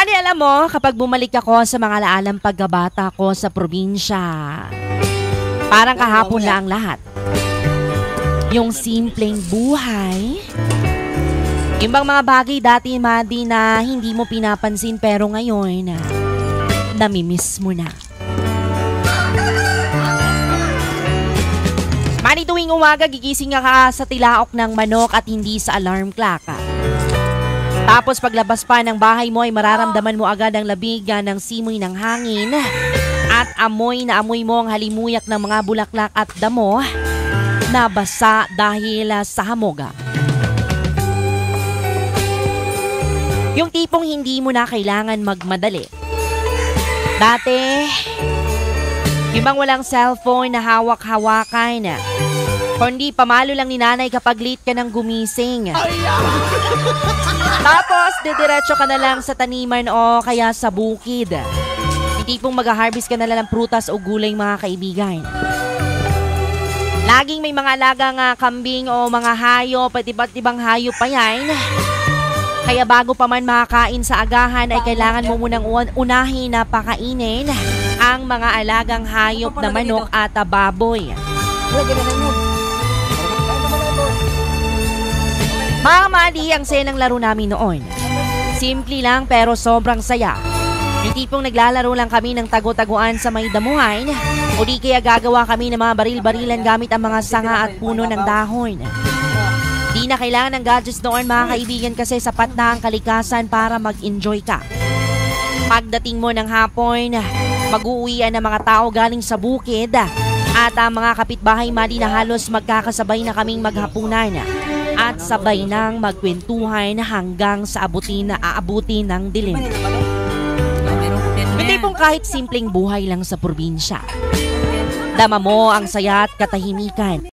Mali, alam mo, kapag bumalik ako sa mga alaalang pagkabata ko sa probinsya, parang kahapon na ang lahat. Yung simpleng buhay, yung bang mga bagay dati, Madi, na hindi mo pinapansin pero ngayon, namimiss mo na. Madi, tuwing umaga, gigising ka sa tilaok ng manok at hindi sa alarm clock. Tapos paglabas pa ng bahay mo ay mararamdaman mo agad ang labigan ng simoy ng hangin at amoy na amoy mo ang halimuyak ng mga bulaklak at damo na basa dahil sa hamoga. Yung tipong hindi mo na kailangan magmadali. Dati, yung bang walang cellphone na hawak-hawakan, kundi pamalo lang ni nanay kapag late ka nang gumising. Tapos, didiretso ka na lang sa taniman o kaya sa bukid. Yung tipong mag-harvest ka na lang ng prutas o gulay, mga kaibigan. Laging may mga alagang kambing o mga hayop at iba't ibang hayop pa yan. Kaya bago pa man makakain sa agahan ay kailangan mo munang unahin na pakainin ang mga alagang hayop na manok at baboy. Mga Madi, ang saya ng laro namin noon. Simple lang pero sobrang saya. Yung tipong naglalaro lang kami ng tago-taguan sa may damuhan o di kaya gagawa kami ng mga baril-barilan gamit ang mga sanga at puno ng dahon. Di na kailangan ng gadgets noon, mga kaibigan, kasi sapat na ang kalikasan para mag-enjoy ka. Pagdating mo ng hapon, mag-uuwian ng mga tao galing sa bukid at ang mga kapitbahay, Madi, na halos magkakasabay na kaming maghapunan at sabay nang magkwentuhan hanggang sa aabutin ng dilim. Hindi pong kahit simpleng buhay lang sa probinsya. Dama mo ang saya at katahimikan.